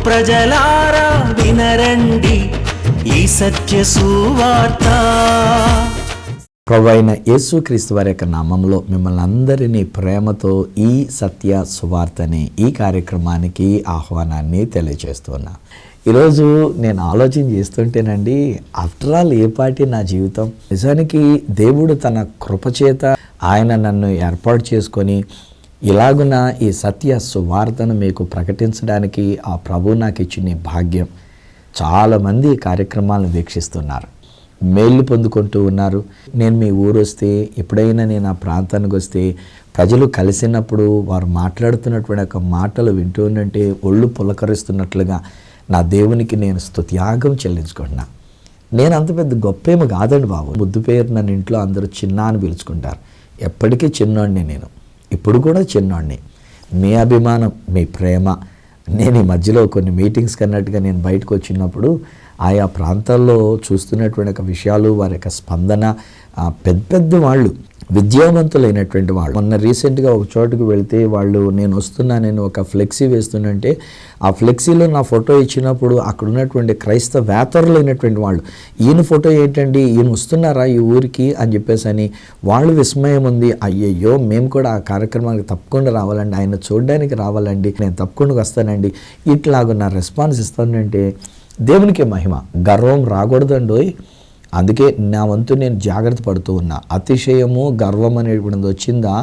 ప్రజలారా వినరండి ఈ సత్య సువార్త. ప్రభువైన యేసుక్రీస్తు వారి యొక్క నామంలో మిమ్మల్ని అందరినీ ప్రేమతో ఈ సత్య సువార్త అనే ఈ కార్యక్రమానికి ఆహ్వానాన్ని తెలియజేస్తున్నా. ఈరోజు నేను ఆలోచన చేస్తుంటేనండి, ఆఫ్టర్ ఆల్ ఏ పార్టీ నా జీవితం. నిజానికి దేవుడు తన కృపచేత ఆయన నన్ను ఏర్పాటు చేసుకొని ఇలాగున ఈ సత్య సువార్తను మీకు ప్రకటించడానికి ఆ ప్రభు నాకు ఇచ్చిన భాగ్యం. చాలామంది ఈ కార్యక్రమాలను వీక్షిస్తున్నారు, మేళ్ళు పొందుకుంటూ ఉన్నారు. నేను మీ ఊరు వస్తే, ఎప్పుడైనా నేను ఆ ప్రాంతానికి వస్తే ప్రజలు కలిసినప్పుడు వారు మాట్లాడుతున్నటువంటి ఒక మాటలు వింటూ ఉంటే ఒళ్ళు పులకరిస్తున్నట్లుగా నా దేవునికి నేను స్తుత్యాగం చెల్లించుకుంటున్నా. నేను అంత పెద్ద గొప్పేమో కాదండి బాబు. ముద్దు పేరు నన్ను ఇంట్లో అందరూ చిన్న అని పిలుచుకుంటారు. ఎప్పటికీ చిన్నోడిని, నేను ఇప్పుడు కూడా చిన్నోడిని. మీ అభిమానం, మీ ప్రేమ. నేను ఈ మధ్యలో కొన్ని మీటింగ్స్ కన్నట్టుగా నేను బయటకు వచ్చినప్పుడు ఆయా ప్రాంతాల్లో చూస్తున్నటువంటి ఒక విషయాలు, వారి యొక్క స్పందన, పెద్ద పెద్ద వాళ్ళు, విద్యావంతులైనటువంటి వాళ్ళు. మొన్న రీసెంట్గా ఒక చోటుకు వెళ్తే వాళ్ళు నేను ఒక ఫ్లెక్సీ వేస్తుంటే ఆ ఫ్లెక్సీలో నా ఫోటో ఇచ్చినప్పుడు అక్కడ ఉన్నటువంటి క్రైస్తవేతరులైనటువంటి వాళ్ళు, ఈయన ఫోటో ఏంటండి, ఈయన వస్తున్నారా ఈ ఊరికి అని చెప్పేసి అని వాళ్ళు విస్మయం ఉంది. అయ్యయ్యో, మేము కూడా ఆ కార్యక్రమానికి తప్పకుండా రావాలండి, ఆయన చూడడానికి రావాలండి, నేను తప్పకుండా వస్తానండి, ఇట్లాగా నా రెస్పాన్స్ ఇస్తానంటే దేవునికి మహిమ. గర్వం రాకూడదండోయ్. అందుకే నా వంతు నేను జాగ్రత్త పడుతూ ఉన్నా. అతిశయము, గర్వం అనేటువంటిది వచ్చిందా,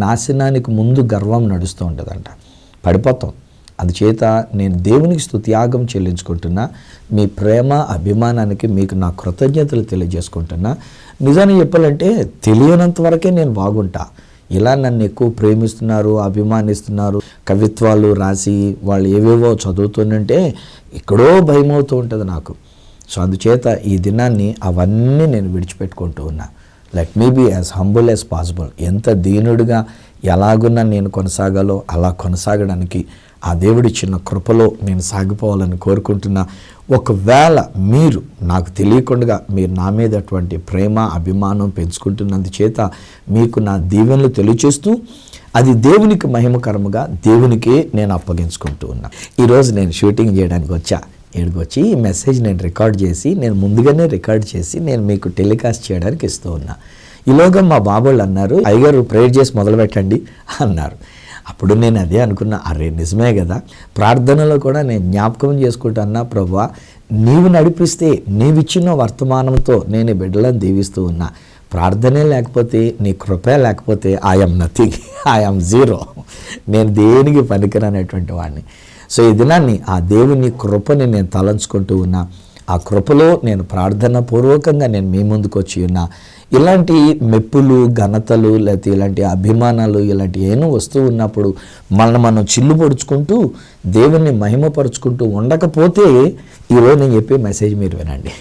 నాశనానికి ముందు గర్వం నడుస్తూ ఉంటుందంట, పడిపోతాం. అందుచేత నేను దేవునికి స్తుత్యాగం చెల్లించుకుంటున్నా. మీ ప్రేమ అభిమానానికి మీకు నా కృతజ్ఞతలు తెలియజేసుకుంటున్నా. నిజాన్ని చెప్పాలంటే తెలియనంత వరకే నేను బాగుంటా. ఇలా నన్ను ఎక్కువ ప్రేమిస్తున్నారు, అభిమానిస్తున్నారు, కవిత్వాలు రాసి వాళ్ళు ఏవేవో చదువుతుంటే ఎక్కడో భయమవుతూ ఉంటుంది నాకు. సో అందుచేత ఈ దినాన్ని అవన్నీ నేను విడిచిపెట్టుకుంటూ ఉన్నా. Let me be as humble as possible. ఎంత దీనుడిగా ఎలాగున్నా నేను కొనసాగాలో అలా కొనసాగడానికి ఆ దేవుడిచ్చిన కృపలో నేను సాగిపోవాలని కోరుకుంటున్నా. ఒకవేళ మీరు నాకు తెలియకుండా మీరు నా మీద అటువంటి ప్రేమ అభిమానం పెంచుకుంటున్నందుచేత మీకు నా దీవెనలు తెలియచేస్తూ అది దేవునికి మహిమకరముగా దేవునికే నేను అప్పగించుకుంటూ ఉన్నా. ఈరోజు నేను షూటింగ్ చేయడానికి వచ్చి ఈ మెసేజ్ నేను రికార్డ్ చేసి, నేను ముందుగానే రికార్డ్ చేసి నేను మీకు టెలికాస్ట్ చేయడానికి ఇస్తూ ఉన్నా. ఈలోగా మా బాబోళ్ళు అన్నారు, అయ్యగారు ప్రేయర్ చేసి మొదలు పెట్టండి అన్నారు. అప్పుడు నేను అదే అనుకున్నా, అరే నిజమే కదా. ప్రార్థనలో కూడా నేను జ్ఞాపకం చేసుకుంటున్నా, ప్రభువా నీవు నడిపిస్తే, నీవిచ్చిన వర్తమానంతో నేను ఈ బిడ్డలను దీవిస్తూ ఉన్నా. ప్రార్థనే లేకపోతే, నీ కృపే లేకపోతే ఐఎమ్ నథింగ్, ఐఎమ్ జీరో. నేను దేనికి పనికిరానటువంటి వాడిని. సో ఈ దినాన్ని ఆ దేవుని కృపని నేను తలంచుకుంటూ ఉన్నా. ఆ కృపలో నేను ప్రార్థన పూర్వకంగా నేను మీ ముందుకు వచ్చి ఉన్నా. ఇలాంటి మెప్పులు, ఘనతలు, లేకపోతే ఇలాంటి అభిమానాలు ఇలాంటి ఏమో వస్తూ ఉన్నప్పుడు మనం చిల్లు పొడుచుకుంటూ దేవుణ్ణి మహిమపరుచుకుంటూ ఉండకపోతే ఈరోజు నేను చెప్పే మెసేజ్ మీరు వినండి.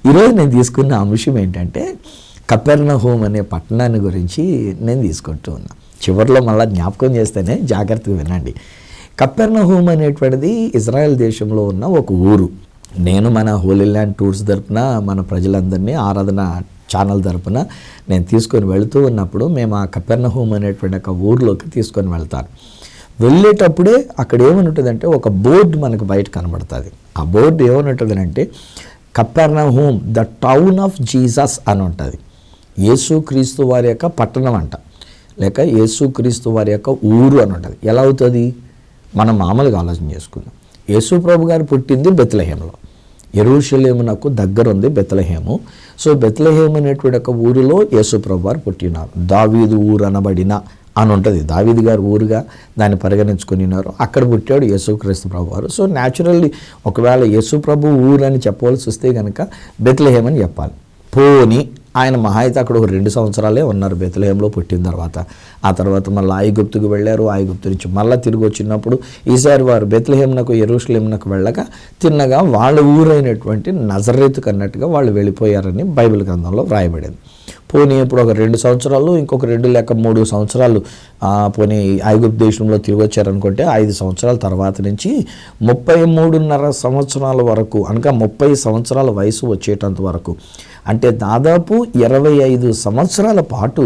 ఈరోజు నేను తీసుకున్న అంశం ఏంటంటే కపెర్నహూమ్ అనే పట్టణాన్ని గురించి నేను తీసుకుంటూ ఉన్నా. చివరిలో మళ్ళీ జ్ఞాపకం చేస్తేనే జాగ్రత్తగా వినండి. కపెర్నహూమ్ అనేటువంటిది ఇజ్రాయెల్ దేశంలో ఉన్న ఒక ఊరు. నేను మన హోలీ ల్యాండ్ టూర్స్ తరపున మన ప్రజలందరినీ ఆరాధన ఛానల్ తరపున నేను తీసుకొని వెళుతూ ఉన్నప్పుడు మేము ఆ కపెర్నహూమ్ అనేటువంటి ఒక ఊర్లోకి తీసుకొని వెళ్తాను. వెళ్ళేటప్పుడే అక్కడ ఏమనుంటుందంటే ఒక బోర్డు మనకు బయట కనబడుతుంది. ఆ బోర్డు ఏమనుంటుందంటే Capernaum the town of Jesus అని ఉంటుంది. యేసుక్రీస్తు వారి యొక్క పట్టణం అంట, లేక యేసుక్రీస్తు వారి యొక్క ఊరు అని ఉంటుంది. ఎలా అవుతుంది మనం మామూలుగా ఆలోచన చేసుకుందాం. యేసు ప్రభు గారు పుట్టింది బెత్లెహేములో, యెరూషలేమునకు దగ్గర ఉంది బెత్లెహేము. సో బెత్లెహేము అనేటువంటి ఒక ఊరిలో యేసు ప్రభు వారు పుట్టినారు. దావీదు ఊరు అనబడిన అని ఉంటుంది, దావీదు గారు ఊరుగా దాన్ని పరిగణించుకున్నారు. అక్కడ పుట్టాడు యేసుక్రీస్తు ప్రభు వారు. సో న్యాచురల్లీ ఒకవేళ యేసు ప్రభు ఊరు అని చెప్పవలసి వస్తే కనుక బెత్లెహేమ్ అని చెప్పాలి. పోని ఆయన మహా అయితే అక్కడ ఒక 2 సంవత్సరాలే ఉన్నారు బెత్లెహేంలో పుట్టిన తర్వాత. ఆ తర్వాత మళ్ళీ ఐగుప్తుకు వెళ్ళారు. ఐగుప్తు నుంచి మళ్ళీ తిరిగి వచ్చినప్పుడు ఈసారి వారు బెత్లెహేమునకు యెరూషలేమునకు వెళ్ళక తిన్నగా వాళ్ళ ఊరైనటువంటి నజరేతుకు అన్నట్టుగా వాళ్ళు వెళ్ళిపోయారని బైబిల్ గ్రంథంలో వ్రాయబడింది. పోనీ ఇప్పుడు ఒక 2 సంవత్సరాలు, ఇంకొక 2 లేక 3 సంవత్సరాలు పోనీ ఐగుప్తు దేశంలో తిరిగి వచ్చారనుకుంటే 5 సంవత్సరాల తర్వాత నుంచి 33.5 సంవత్సరాల వరకు, అనగా 30 సంవత్సరాల వయసు వచ్చేటంత వరకు, అంటే దాదాపు 25 సంవత్సరాల పాటు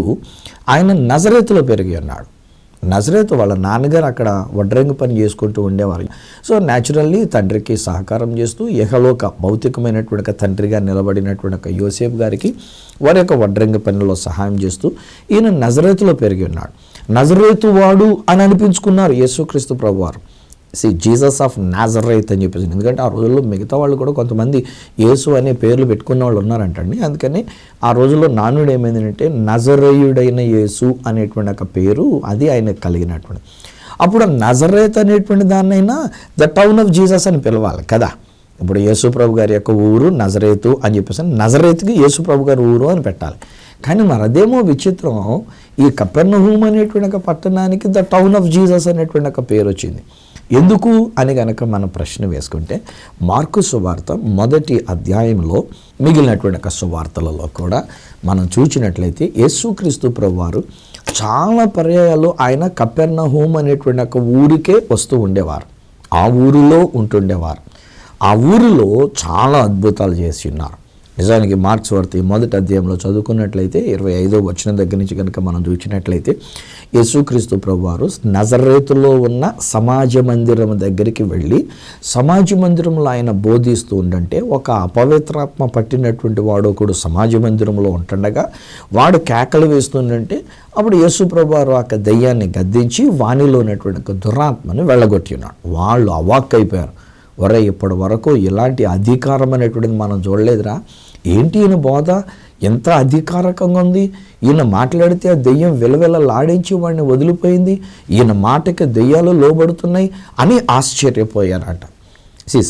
ఆయన నజరేతులో పెరిగి ఉన్నాడు. నజరేతు వాళ్ళ నాన్నగారు అక్కడ వడ్రంగి పని చేసుకుంటూ ఉండేవారు. సో న్యాచురల్లీ తండ్రికి సహకారం చేస్తూ ఇహలోక భౌతికమైనటువంటి తండ్రిగా నిలబడినటువంటి యోసేపు గారికి వారి యొక్క వడ్రంగి పనిలో సహాయం చేస్తూ ఈయన నజరేతులో పెరిగి ఉన్నాడు. నజరేతు వాడు అని అనిపించుకున్నారు యేసుక్రీస్తు ప్రభువారు. జీసస్ ఆఫ్ నాజరేత్ అని చెప్పేసి. ఎందుకంటే ఆ రోజుల్లో మిగతా వాళ్ళు కూడా కొంతమంది యేసు అనే పేర్లు పెట్టుకున్న వాళ్ళు ఉన్నారంటండి. అందుకని ఆ రోజుల్లో నానుడు ఏమైందంటే నజరేయుడైన యేసు అనేటువంటి ఒక పేరు అది ఆయనకు కలిగినటువంటి. అప్పుడు నజరేత్ అనేటువంటి దాన్నైనా ద టౌన్ ఆఫ్ జీసస్ అని పిలవాలి కదా. ఇప్పుడు యేసు ప్రభు గారి యొక్క ఊరు నజరేతు అని చెప్పేసి నజరేతుకి యేసు ప్రభు గారి ఊరు అని పెట్టాలి. కానీ మరి అదేమో విచిత్రం, ఈ కపెర్నహూమ్ అనేటువంటి ఒక పట్టణానికి ద టౌన్ ఆఫ్ జీసస్ అనేటువంటి ఒక పేరు వచ్చింది. ఎందుకు అని గనక మనం ప్రశ్న వేసుకుంటే మార్కు సువార్త 1వ అధ్యాయంలో మిగిలినటువంటి ఒక సువార్తలలో కూడా మనం చూసినట్లయితే యేసుక్రీస్తు ప్రభువారు చాలా పర్యాయాలు ఆయన కపెర్నహూమ్ అనేటువంటి ఒక ఊరికే వస్తూ ఉండేవారు. ఆ ఊరిలో ఉంటుండేవారు. ఆ ఊరిలో చాలా అద్భుతాలు చేసి ఉన్నారు. నిజానికి మార్క్స్ వార్త 1వ అధ్యాయంలో చదువుకున్నట్లయితే 25వ వచనం దగ్గర నుంచి కనుక మనం చూసినట్లయితే యేసుక్రీస్తు ప్రభువారు నజరేతులో ఉన్న సమాజ మందిరం దగ్గరికి వెళ్ళి సమాజ మందిరంలో ఆయన బోధిస్తూ ఉండంటే ఒక అపవిత్రాత్మ పట్టినటువంటి వాడు ఒకడు సమాజ మందిరంలో ఉంటుండగా వాడు కేకలు వేస్తుండంటే అప్పుడు యేసు ప్రభువారు ఆ దయ్యాన్ని గద్దించి వానిలో ఉన్నటువంటి ఒక దురాత్మని వెళ్ళగొట్టి ఉన్నాడు. వాళ్ళు అవాక్కైపోయారు. ఒరే, ఇప్పటి వరకు ఇలాంటి అధికారం అనేటువంటిది మనం చూడలేదురా, ఏంటి ఈయన బోధ ఎంత అధికారకంగా ఉంది, ఈయన మాట్లాడితే ఆ దెయ్యం విలవిలలాడించి వాడిని వదిలిపోయింది, ఈయన మాటకి దెయ్యాలు లోబడుతున్నాయి అని ఆశ్చర్యపోయారట.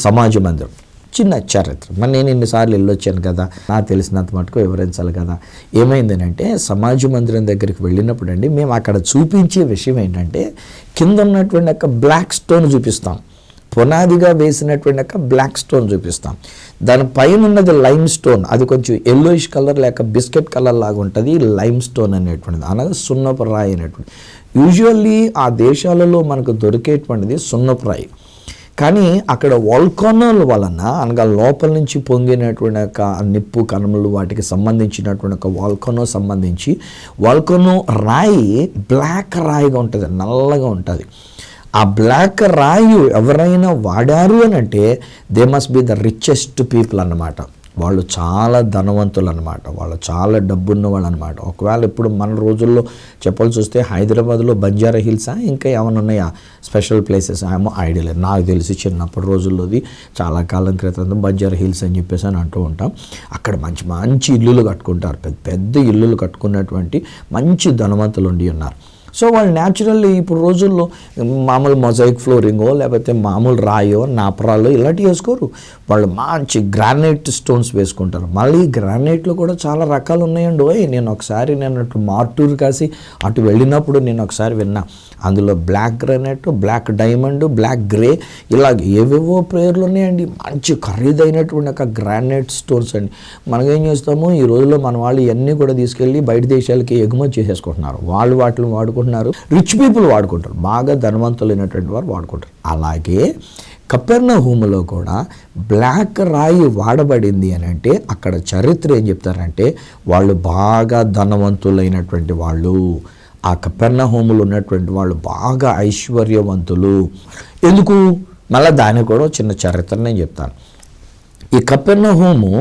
సమాజ మందిరం చిన్న చరిత్ర. మరి నేను ఎన్నిసార్లు వెళ్ళొచ్చాను కదా, నాకు తెలిసినంత మటుకు వివరించాలి కదా. ఏమైందనంటే సమాజ మందిరం దగ్గరికి వెళ్ళినప్పుడు అండి మేము అక్కడ చూపించే విషయం ఏంటంటే కింద ఉన్నటువంటి ఒక బ్లాక్ స్టోన్ చూపిస్తాం, పునాదిగా వేసినటువంటి ఒక బ్లాక్ స్టోన్ చూపిస్తాం. దాని పైన ఉన్నది లైమ్ స్టోన్, అది కొంచెం ఎల్లోయిష్ కలర్ లేక బిస్కెట్ కలర్ లాగా ఉంటుంది. లైమ్ స్టోన్ అనేటువంటిది అనగా సున్నపు రాయి అనేటువంటి. యూజువల్లీ ఆ దేశాలలో మనకు దొరికేటువంటిది సున్నపు రాయి. కానీ అక్కడ వాల్కనోల వలన అనగా లోపల నుంచి పొంగినటువంటి ఒక నిప్పు కణములు వాటికి సంబంధించినటువంటి ఒక వాల్కనో సంబంధించి వాల్కనో రాయి బ్లాక్ రాయిగా ఉంటుంది, నల్లగా ఉంటుంది. ఆ బ్లాక్ రాయి ఎవరైనా వాడారు అని అంటే they must be the richest people అన్నమాట. వాళ్ళు చాలా ధనవంతులు అనమాట, వాళ్ళు చాలా డబ్బున్న వాళ్ళు అనమాట. ఒకవేళ ఇప్పుడు మన రోజుల్లో చెప్పాల్సి వస్తే హైదరాబాద్లో బంజారా హిల్సా ఇంకా ఏమైనా ఉన్నాయా స్పెషల్ ప్లేసెస్ ఏమో ఐడియా లేదు. నాకు తెలిసి చిన్నప్పటి రోజుల్లోది చాలా కాలం క్రితం బంజారా హిల్స్ అని చెప్పేసి అని అంటూ ఉంటాం. అక్కడ మంచి మంచి ఇల్లులు కట్టుకుంటారు, పెద్ద పెద్ద ఇల్లులు కట్టుకున్నటువంటి మంచి ధనవంతులు ఉండి ఉన్నారు. సో వాళ్ళు న్యాచురల్లీ ఇప్పుడు రోజుల్లో మామూలు మొజాయిక్ ఫ్లోరింగో లేకపోతే మామూలు రాయో నాపరాలో ఇలాంటివి వేసుకోరు. వాళ్ళు మంచి గ్రానైట్ స్టోన్స్ వేసుకుంటారు. మళ్ళీ గ్రానైట్లో కూడా చాలా రకాలు ఉన్నాయండి. నేను ఒకసారి అటు మార్టూర్ కాసి అటు వెళ్ళినప్పుడు నేను ఒకసారి విన్నా. అందులో black granite, black diamond, black grey ఇలాగ ఏవేవో పేర్లు ఉన్నాయండి. మంచి ఖరీదైనటువంటి ఒక గ్రానైట్ స్టోన్స్ అండి. మనమేం చేస్తాము ఈ రోజుల్లో మన వాళ్ళు ఇవన్నీ కూడా తీసుకెళ్ళి బయట దేశాలకి ఎగుమతి చేసేసుకుంటున్నారు. వాళ్ళు వాటిని వాడుకుంటున్నారు, రిచ్ పీపుల్ వాడుకుంటారు, బాగా ధనవంతులైనటువంటి వారు వాడుకుంటారు. అలాగే కపెర్నహూములో కూడా బ్లాక్ రాయి వాడబడింది అని అంటే అక్కడ చరిత్ర ఏం చెప్తారంటే వాళ్ళు బాగా ధనవంతులైనటువంటి వాళ్ళు. ఆ కపెర్నహూములో ఉన్నటువంటి వాళ్ళు బాగా ఐశ్వర్యవంతులు. ఎందుకు? మళ్ళీ దానికి కూడా చిన్న చరిత్ర నేను చెప్తాను. ఈ కపెర్నహూము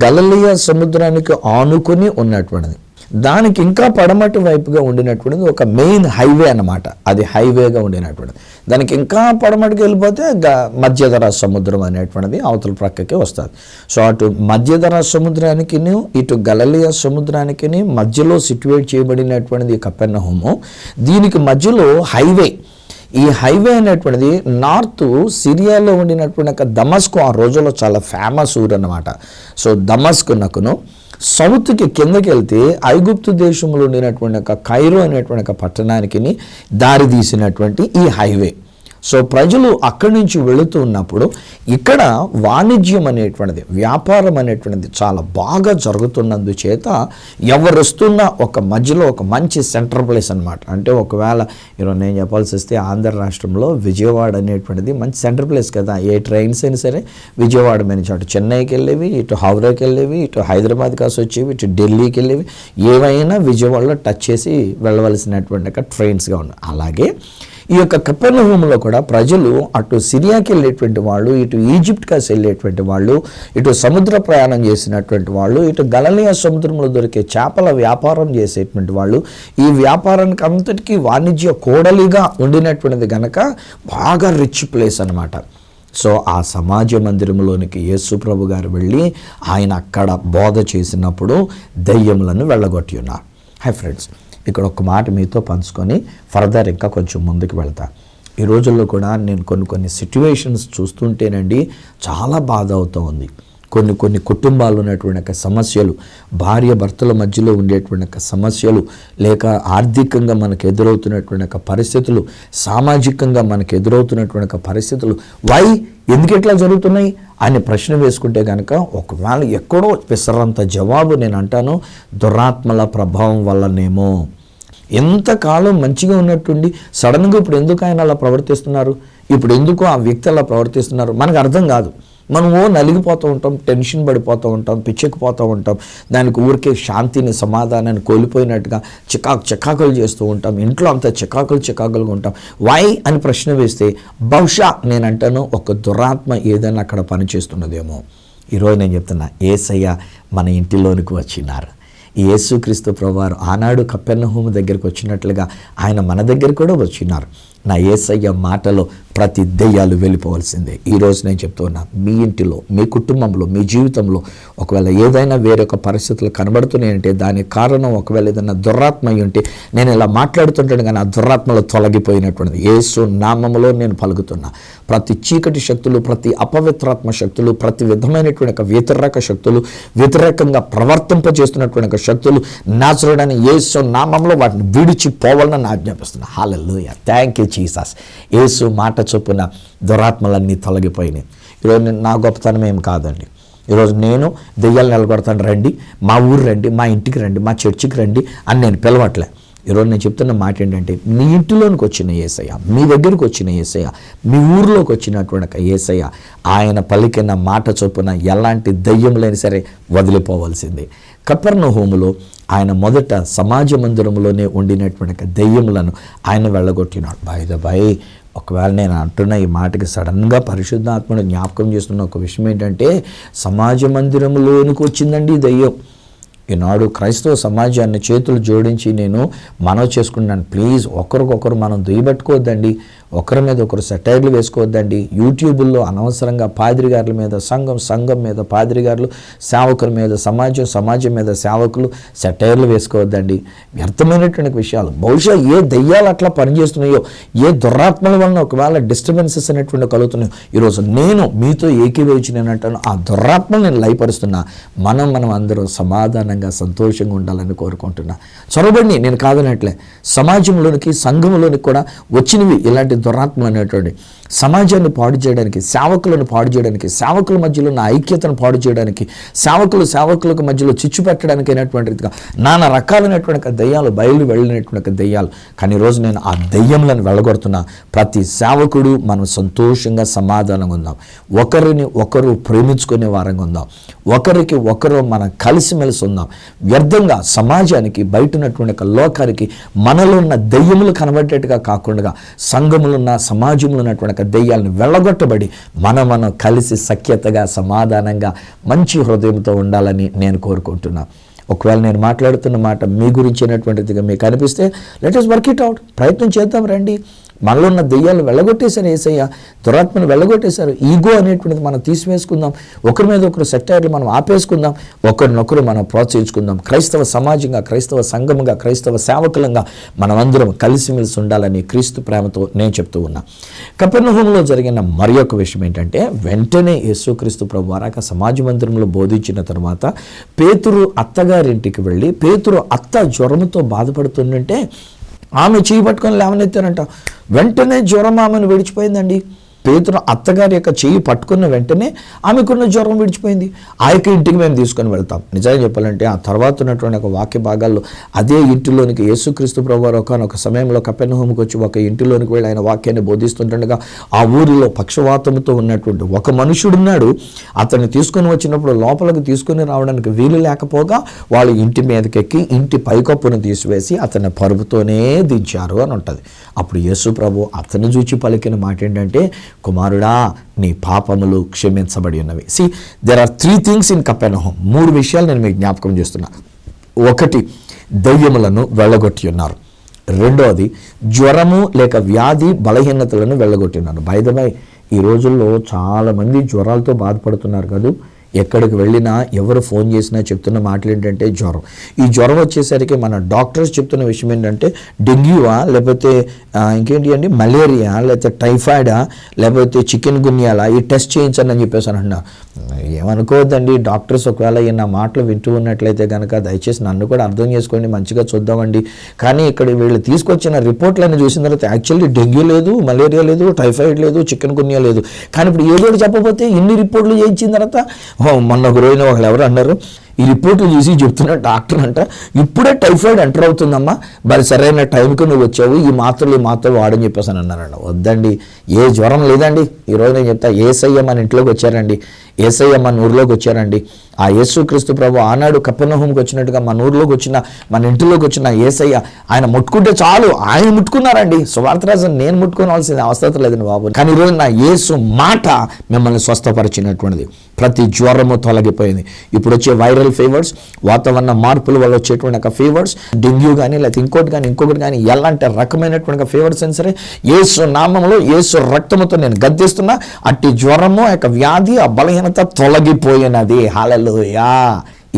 గలిలయ సముద్రానికి ఆనుకొని ఉన్నటువంటిది. దానికి ఇంకా పడమటి వైపుగా ఉండినటువంటిది ఒక మెయిన్ హైవే అన్నమాట. అది హైవేగా ఉండినటువంటిది. దానికి ఇంకా పడమటికి వెళ్ళిపోతే మధ్యధరా సముద్రం అనేటువంటిది అవతల ప్రక్కకి వస్తుంది. సో అటు మధ్యధరా సముద్రానికి ఇటు గలిలయ సముద్రానికి మధ్యలో సిట్యువేట్ చేయబడినటువంటిది కపెర్నహూము. దీనికి మధ్యలో హైవే. ఈ హైవే అనేటువంటిది నార్త్ సిరియాలో ఉండినటువంటి ఒక దమస్కు ఆ రోజుల్లో చాలా ఫేమస్ ఊరు అన్నమాట. సో దమస్కునకును సౌత్కి కిందకి వెళ్తే ఐగుప్తు దేశంలో ఉండినటువంటి ఒక కైరో అనేటువంటి ఒక పట్టణానికి దారి తీసినటువంటి ఈ హైవే. సో ప్రజలు అక్కడి నుంచి వెళుతూ ఉన్నప్పుడు ఇక్కడ వాణిజ్యం అనేటువంటిది, వ్యాపారం అనేటువంటిది చాలా బాగా జరుగుతున్నందుచేత ఎవరు వస్తున్నా ఒక మధ్యలో ఒక మంచి సెంటర్ ప్లేస్ అనమాట. అంటే ఒకవేళ ఈరోజు నేను చెప్పాల్సి వస్తే ఆంధ్ర రాష్ట్రంలో విజయవాడ అనేటువంటిది మంచి సెంటర్ ప్లేస్ కదా. ఏ ట్రైన్స్ అయినా సరే విజయవాడ మీద నుంచి అటు చెన్నైకి వెళ్ళేవి, ఇటు హౌరాకి వెళ్ళేవి, ఇటు హైదరాబాద్ కాసి వచ్చేవి, ఇటు ఢిల్లీకి వెళ్ళేవి, ఏవైనా విజయవాడలో టచ్ చేసి వెళ్ళవలసినటువంటి ట్రైన్స్గా ఉన్నాయి. అలాగే ఈ యొక్క కపెర్నహూములో కూడా ప్రజలు అటు సిరియాకి వెళ్ళేటువంటి వాళ్ళు, ఇటు ఈజిప్ట్ కాసి వెళ్ళేటువంటి వాళ్ళు, ఇటు సముద్ర ప్రయాణం చేసినటువంటి వాళ్ళు, ఇటు గలిలయ సముద్రంలో దొరికే చేపల వ్యాపారం చేసేటువంటి వాళ్ళు, ఈ వ్యాపారానికి అంతటికీ వాణిజ్య కోడలిగా ఉండినటువంటిది గనక బాగా రిచ్ ప్లేస్ అనమాట. సో ఆ సమాజ మందిరంలోనికి యేసు ప్రభు గారు వెళ్ళి ఆయన అక్కడ బోధ చేసినప్పుడు దెయ్యములను వెళ్ళగొట్టి ఉన్నారు. హై ఫ్రెండ్స్, ఇక్కడ ఒక మాట మీతో పంచుకొని ఫర్దర్ ఇంకా కొంచెం ముందుకు వెళ్తా. ఈ రోజుల్లో కూడా నేను కొన్ని సిట్యువేషన్స్ చూస్తుంటేనండి చాలా బాధ అవుతూ ఉంది. కొన్ని కుటుంబాల్లో ఉన్నటువంటి సమస్యలు, భార్య భర్తల మధ్యలో ఉండేటువంటి సమస్యలు, లేక ఆర్థికంగా మనకు ఎదురవుతున్నటువంటి పరిస్థితులు, సామాజికంగా మనకు ఎదురవుతున్నటువంటి పరిస్థితులు, ఎందుకు ఇట్లా జరుగుతున్నాయి అని ప్రశ్న వేసుకుంటే కనుక ఒకవేళ ఎక్కడో పిసరంత జవాబు నేను అంటాను, దురాత్మల ప్రభావం వల్లనేమో. ఎంతకాలం మంచిగా ఉన్నట్టుండి సడన్గా ఇప్పుడు ఎందుకు ఆయన అలా ప్రవర్తిస్తున్నారు, ఇప్పుడు ఎందుకు ఆ వ్యక్తి అలా ప్రవర్తిస్తున్నారు మనకు అర్థం కాదు. మనము నలిగిపోతూ ఉంటాం, టెన్షన్ పడిపోతూ ఉంటాం, పిచ్చెక్కిపోతూ ఉంటాం, దానికి ఊరికే శాంతిని సమాధానాన్ని కోల్పోయినట్టుగా చికాకులు చేస్తూ ఉంటాం, ఇంట్లో అంతా చికాకులుగా ఉంటాం. అని ప్రశ్న వేస్తే బహుశా నేనంటాను ఒక దురాత్మ ఏదైనా అక్కడ పనిచేస్తున్నదేమో. ఈరోజు నేను చెప్తున్నా, యేసయ్య మన ఇంటిలోనికి వచ్చినారు. ఈ యేసుక్రీస్తు ప్రభువారు ఆనాడు కపెర్నహూము దగ్గరికి వచ్చినట్లుగా ఆయన మన దగ్గర కూడా వచ్చినారు. నా యేసయ్య మాటలో ప్రతి దెయ్యాలు వెళ్ళిపోవాల్సిందే. ఈరోజు నేను చెప్తున్నా, మీ ఇంటిలో, మీ కుటుంబంలో, మీ జీవితంలో ఒకవేళ ఏదైనా వేరొక పరిస్థితులు కనబడుతున్నాయంటే దానికి కారణం ఒకవేళ ఏదైనా దురాత్మ ఉంటే నేను ఇలా మాట్లాడుతుంటాను, కానీ ఆ దురాత్మలో తొలగిపోయినటువంటిది యేసు నామములో నేను పలుకుతున్నా. ప్రతి చీకటి శక్తులు, ప్రతి అపవిత్రాత్మ శక్తులు, ప్రతి విధమైనటువంటి వ్యతిరేక శక్తులు, వ్యతిరేకంగా ప్రవర్తింపజేస్తున్నటువంటి శక్తులు నాజరేయుడైన యేసు నామంలో వాటిని విడిచిపోవాలని ఆజ్ఞాపిస్తున్నా. హల్లెలూయా, థ్యాంక్ యూ జీసస్. యేసు మాట చొప్పున దురాత్మలన్నీ తొలగిపోయినాయి. ఈరోజు నా గొప్పతనం ఏం కాదండి. ఈరోజు నేను దెయ్యాలు నిలబడతాను, రండి మా ఊరు రండి, మా ఇంటికి రండి, మా చర్చికి రండి అని నేను పిలవట్లే. ఈరోజు నేను చెప్తున్న మాట ఏంటంటే, మీ ఇంటిలోనికి వచ్చిన యేసయ్య, మీ దగ్గరికి వచ్చిన యేసయ్య, మీ ఊరిలోకి వచ్చినటువంటి యేసయ్య, ఆయన పలికిన మాట చొప్పున ఎలాంటి దెయ్యం లేని సరే వదిలిపోవాల్సిందే. కపెర్నహూములో ఆయన మొదట సమాజ మందిరంలోనే ఉండినటువంటి దెయ్యములను ఆయన వెళ్ళగొట్టినాడు. బై ఒకవేళ నేను అంటున్న ఈ మాటకి సడన్గా పరిశుద్ధాత్మను జ్ఞాపకం చేస్తున్న ఒక విషయం ఏంటంటే, సమాజ మందిరంలోనికి వచ్చిందండి దెయ్యం. ఈనాడు క్రైస్తవ సమాజాన్ని చేతులు జోడించి నేను మనవి చేసుకున్నాను, ప్లీజ్ ఒకరికొకరు మనం దుయ్యబెట్టుకోవద్దండి, ఒకరి మీద ఒకరు సెటైర్లు వేసుకోవద్దండి. యూట్యూబుల్లో అనవసరంగా పాదిరి గారుల మీద సంఘం మీద పాదిరి గారులు, సేవకుల మీద సమాజం మీద సేవకులు సెటైర్లు వేసుకోవద్దండి. వ్యర్థమైనటువంటి విషయాలు. బహుశా ఏ దెయ్యాలు అట్లా పనిచేస్తున్నాయో, ఏ దురాత్మల వలన ఒకవేళ డిస్టర్బెన్సెస్ అనేటువంటి కలుగుతున్నాయో, ఈరోజు నేను మీతో ఏకీభవించి నేను అంటాను, ఆ దురాత్మను నేను లయపరుస్తున్నా. మనం అందరం సమాధానంగా సంతోషంగా ఉండాలని కోరుకుంటున్నా. చొరబడిని నేను కాదనట్లే, సమాజంలోనికి సంఘంలోనికి కూడా వచ్చినవి ఇలాంటి దురాత్మలు అనేటువంటి సమాజాన్ని పాడు చేయడానికి, సేవకులను పాడు చేయడానికి, సేవకుల మధ్యలో ఉన్న ఐక్యతను పాడు చేయడానికి, సేవకులకు మధ్యలో చిచ్చు పెట్టడానికి అయినటువంటిదిగా నానా రకాలైనటువంటి దెయ్యాలు బయలు వెళ్ళినటువంటి దెయ్యాలు. కానీ ఈరోజు నేను ఆ దెయ్యంలను వెళ్ళగొడుతున్నా. ప్రతి సేవకుడు మనం సంతోషంగా సమాధానంగా ఉందాం, ఒకరిని ఒకరు ప్రేమించుకునే వారంగా ఉందాం, ఒకరికి ఒకరు మనం కలిసిమెలిసి ఉందాం. వ్యర్థంగా సమాజానికి బయటనటువంటి లోకానికి మనలో ఉన్న దెయ్యములు కనబడేట్టుగా కాకుండా సంఘములున్న సమాజంలో ఉన్నటువంటి దెయ్యాలను వెళ్ళగొట్టబడి మనం కలిసి సఖ్యతగా సమాధానంగా మంచి హృదయంతో ఉండాలని నేను కోరుకుంటున్నా. ఒకవేళ నేను మాట్లాడుతున్న మాట మీ గురించినటువంటిదిగా మీకు అనిపిస్తే let us work it out, ప్రయత్నం చేద్దాం రండి. మనలో ఉన్న దెయ్యాలు వెళ్ళగొట్టేశారు యేసయ్య, దురాత్మను వెళ్ళగొట్టేశారు. ఈగో అనేటువంటిది మనం తీసివేసుకుందాం, ఒకరి మీద ఒకరు సెటైర్లు మనం ఆపేసుకుందాం, ఒకరినొకరు మనం ప్రోత్సహించుకుందాం. క్రైస్తవ సమాజంగా, క్రైస్తవ సంఘముగా, క్రైస్తవ సేవకులంగా మనమందరం కలిసిమెలిసి ఉండాలని క్రీస్తు ప్రేమతో నేను చెప్తూ ఉన్నా. కపెర్నహూములో జరిగిన మరి ఒక విషయం ఏంటంటే, వెంటనే యేసుక్రీస్తు ప్రభువారు సమాజ మందిరంలో బోధించిన తర్వాత పేతురు అత్తగారింటికి వెళ్ళి, పేతురు అత్త జ్వరంతో బాధపడుతుందంటే ఆమె చేయి పట్టుకొని లేవనెత్తారంట. వెంటనే జ్వరం ఆమెను విడిచిపోయిందండి. పేతురు అత్తగారి యొక్క చెయ్యి పట్టుకున్న వెంటనే ఆమెకున్న జ్వరం విడిచిపోయింది. ఆ యొక్క ఇంటికి మేము తీసుకొని వెళ్తాం. నిజంగా చెప్పాలంటే ఆ తర్వాత ఉన్నటువంటి ఒక వాక్య భాగాల్లో అదే ఇంటిలోనికి యేసుక్రీస్తు ప్రభువారు ఒకనొక సమయంలో కపెర్నహూముకు వచ్చి ఒక ఇంటిలోనికి వెళ్ళి ఆయన వాక్యాన్ని బోధిస్తుండగా ఆ ఊరిలో పక్షవాతంతో ఉన్నటువంటి ఒక మనుషుడున్నాడు. అతన్ని తీసుకొని వచ్చినప్పుడు లోపలికి తీసుకొని రావడానికి వీలు లేకపోగా వాళ్ళు ఇంటి మీదకి ఎక్కి ఇంటి పైకప్పును తీసివేసి అతన్ని పరుపుతోనే దించారు అని ఉంటుంది. అప్పుడు యేసు ప్రభు అతన్ని చూచి పలికిన మాట ఏంటంటే, కుమారుడా నీ పాపములు క్షమించబడి ఉన్నవి. There are 3 things in Capernaum. 3 విషయాలు నేను మీకు జ్ఞాపకం చేస్తున్నా. 1, దయ్యములను వెళ్ళగొట్టి ఉన్నారు. 2, జ్వరము లేక వ్యాధి బలహీనతలను వెళ్ళగొట్టి ఉన్నారు. బై ద వే ఈ రోజుల్లో చాలామంది జ్వరాలతో బాధపడుతున్నారు కదా. ఎక్కడికి వెళ్ళినా ఎవరు ఫోన్ చేసినా చెప్తున్న మాటలు ఏంటంటే జ్వరం. ఈ జ్వరం వచ్చేసరికి మన డాక్టర్స్ చెప్తున్న విషయం ఏంటంటే డెంగ్యూవా, లేకపోతే ఇంకేంటి అండి మలేరియా, లేకపోతే టైఫాయిడా, లేకపోతే చికెన్ గున్యాలా, ఈ టెస్ట్ చేయించండి అని చెప్పేసి అంటున్నా. ఏమనుకోవద్దండి, డాక్టర్స్ ఒకవేళ నా మాటలు వింటూ ఉన్నట్లయితే కనుక దయచేసి నన్ను కూడా అర్థం చేసుకోండి, మంచిగా చూద్దామండి. కానీ ఇక్కడ వీళ్ళు తీసుకొచ్చిన రిపోర్ట్లన్నీ చూసిన తర్వాత యాక్చువల్లీ డెంగ్యూ లేదు, మలేరియా లేదు, టైఫాయిడ్ లేదు, చికెన్ గున్యా లేదు. కానీ ఇప్పుడు ఏదో చెప్పకపోతే ఇన్ని రిపోర్ట్లు చేయించిన తర్వాత మొన్న ఒక రోజున వాళ్ళు ఎవరు అన్నారు, ఈ రిపోర్ట్లు చూసి చెప్తున్న డాక్టర్ అంట ఇప్పుడే టైఫాయిడ్ ఎంటర్ అవుతుందమ్మా, మరి సరైన టైంకి నువ్వు వచ్చావు, ఈ మాత్రలు వాడని చెప్పేసి అని అన్నారంట. వద్దండి, ఏ జ్వరం లేదండి. ఈరోజు నేను చెప్తా, యేసయ్య మన ఇంట్లోకి వచ్చారండి, యేసయ్య మన ఊరిలోకి వచ్చారండి. ఆ యేసుక్రీస్తు ప్రభు ఆనాడు కపెర్నహూముకి వచ్చినట్టుగా మన ఊరిలోకి వచ్చిన, మన ఇంటిలోకి వచ్చిన యేసయ్య ఆయన ముట్టుకుంటే చాలు, ఆయన ముట్టుకున్నారండి. సువార్తరాజు నేను ముట్టుకోవాల్సిన అవసరం లేదండి బాబు. కానీ ఈరోజు నా యేసు మాట మిమ్మల్ని స్వస్థపరిచినటువంటిది. ప్రతి జ్వరము తొలగిపోయింది. ఇప్పుడు వచ్చే వైరల్ ఫీవర్స్, వాతావరణ మార్పుల వల్ల వచ్చేటువంటి ఒక ఫీవర్స్, డెంగ్యూ కానీ లేకపోతే ఇంకొకటి కానీ ఎలాంటి రకమైనటువంటి ఫీవర్స్ అయినా సరే యేసు నామములో యేసు రక్తముతో నేను గద్దిస్తున్నా. అట్టి జ్వరము ఆ యొక్క వ్యాధి ఆ బలహీనత తొలగిపోయినది. హల్లెలూయా.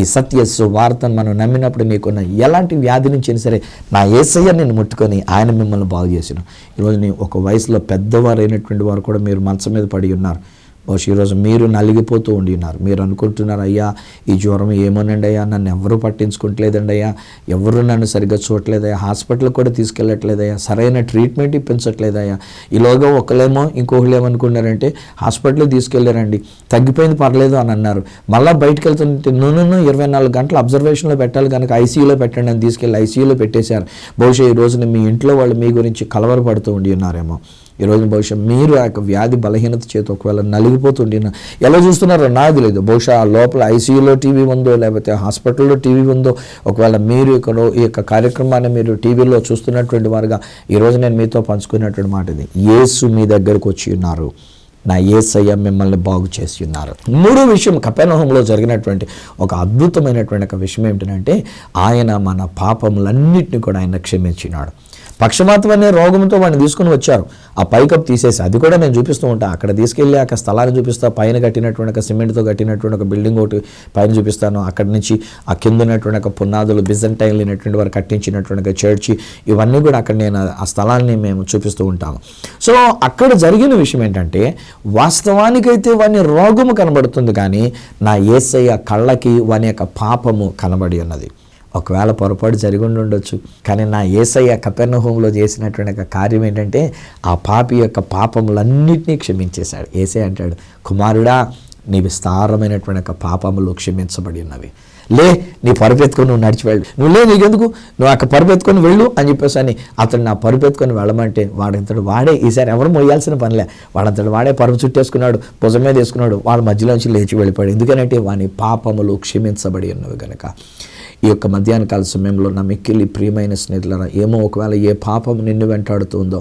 ఈ సత్య సువార్తను మనం నమ్మినప్పుడు మీకున్న ఎలాంటి వ్యాధి నుంచి అయినా సరే నా యేసయ్య నేను ముట్టుకొని ఆయన మిమ్మల్ని బాగు చేసిన. ఈరోజు ఒక వయసులో పెద్దవారైనటువంటి వారు కూడా మీరు మంచం మీద పడి ఉన్నారు. బహుశా ఈరోజు మీరు నలిగిపోతూ ఉండి ఉన్నారు. మీరు అనుకుంటున్నారు, అయ్యా ఈ జ్వరం ఏమోనండి అయ్యా, నన్ను ఎవరు పట్టించుకోవట్లేదండి అయ్యా, ఎవరు నన్ను సరిగ్గా చూడట్లేదయ్యా, హాస్పిటల్కి కూడా తీసుకెళ్ళట్లేదయ్యా, సరైన ట్రీట్మెంట్ ఇప్పించట్లేదయ్యా. ఈలోగా ఒకళ్ళేమో ఇంకొకళ్ళు ఏమనుకున్నారంటే హాస్పిటల్కి తీసుకెళ్ళారండి, తగ్గిపోయింది పర్లేదు అని అన్నారు. మళ్ళీ బయటకు వెళ్తుంటే 24 గంటలు అబ్జర్వేషన్లో పెట్టాలి కనుక ఐసీయూలో పెట్టండి అని తీసుకెళ్ళి ఐసీయూలో పెట్టేశారు. బహుశా ఈ రోజున మీ ఇంట్లో వాళ్ళు మీ గురించి కలవరపడుతూ ఉండి ఉన్నారేమో. ఈరోజు బహుశా మీరు ఆ యొక్క వ్యాధి బలహీనత చేత ఒకవేళ నలిగిపోతుండిన ఎలా చూస్తున్నారో నాకు తెలియదు. బహుశా లోపల ఐసీయూలో టీవీ ఉందో, లేకపోతే హాస్పిటల్లో టీవీ ఉందో, ఒకవేళ మీరు ఇక్కడ ఈ యొక్క కార్యక్రమాన్ని మీరు టీవీలో చూస్తున్నటువంటి వారుగా ఈరోజు నేను మీతో పంచుకున్నటువంటి మాట ఇది. యేసు మీ దగ్గరకు వచ్చి ఉన్నారు, నా యేసయ్య మిమ్మల్ని బాగు చేసి ఉన్నారు. 3వ విషయం, కపెర్నహూములో జరిగినటువంటి ఒక అద్భుతమైనటువంటి ఒక విషయం ఏమిటంటే ఆయన మన పాపములన్నింటినీ కూడా ఆయన క్షమించినాడు. పక్షవాతం అనే రోగంతో వాడిని తీసుకుని వచ్చారు. ఆ పైకప్పు తీసేసి, అది కూడా నేను చూపిస్తూ ఉంటాను. అక్కడ తీసుకెళ్ళి ఆ స్థలాన్ని చూపిస్తా, పైన కట్టినటువంటి ఒక సిమెంట్తో కట్టినటువంటి ఒక బిల్డింగ్ ఒకటి పైన చూపిస్తాను. అక్కడి నుంచి ఆ కింద ఉన్నటువంటి ఒక పునాదులు, బిజంటైన్లు అయినటువంటి వారు కట్టించినటువంటి ఒక చర్చి, ఇవన్నీ కూడా అక్కడ నేను ఆ స్థలాన్ని మేము చూపిస్తూ ఉంటాము. సో అక్కడ జరిగిన విషయం ఏంటంటే, వాస్తవానికైతే వాని రోగము కనబడుతుంది, కానీ నా యేసయ్య కళ్ళకి వాని యొక్క పాపము కనబడి ఉన్నది. ఒకవేళ పొరపాటు జరిగి ఉండొచ్చు, కానీ నా యేసయ్య కపెర్నహూములో చేసినటువంటి ఒక కార్యం ఏంటంటే ఆ పాపి యొక్క పాపములన్నింటినీ క్షమించేశాడు. యేసయ్య అంటాడు, కుమారుడా నీ విస్తారమైనటువంటి ఒక పాపములు క్షమించబడి ఉన్నవి, లే నీ పరుపెత్తుకొని నువ్వు నడిచి వెళ్ళు, నువ్వు లే నీకెందుకు, నువ్వు అక్కడ పరుపెత్తుకొని వెళ్ళు అని చెప్పేసి అని అతను నా పరుపెత్తుకొని వెళ్ళమంటే వాడే ఈసారి ఎవరు మోయాల్సిన పనిలే, వాడంతటి వాడే పరుపు చుట్టేసుకున్నాడు, భుజం మీద వేసుకున్నాడు, వాళ్ళ మధ్యలోంచి లేచి వెళ్ళిపోయాడు. ఎందుకంటే వాని పాపములు క్షమించబడి ఉన్నవి కనుక. ఈ యొక్క మధ్యాహ్న కాల సమయంలో నా మిక్కిలి ప్రియమైన స్నేహితులారా, ఏమో ఒకవేళ ఏ పాపము నిన్ను వెంటాడుతుందో,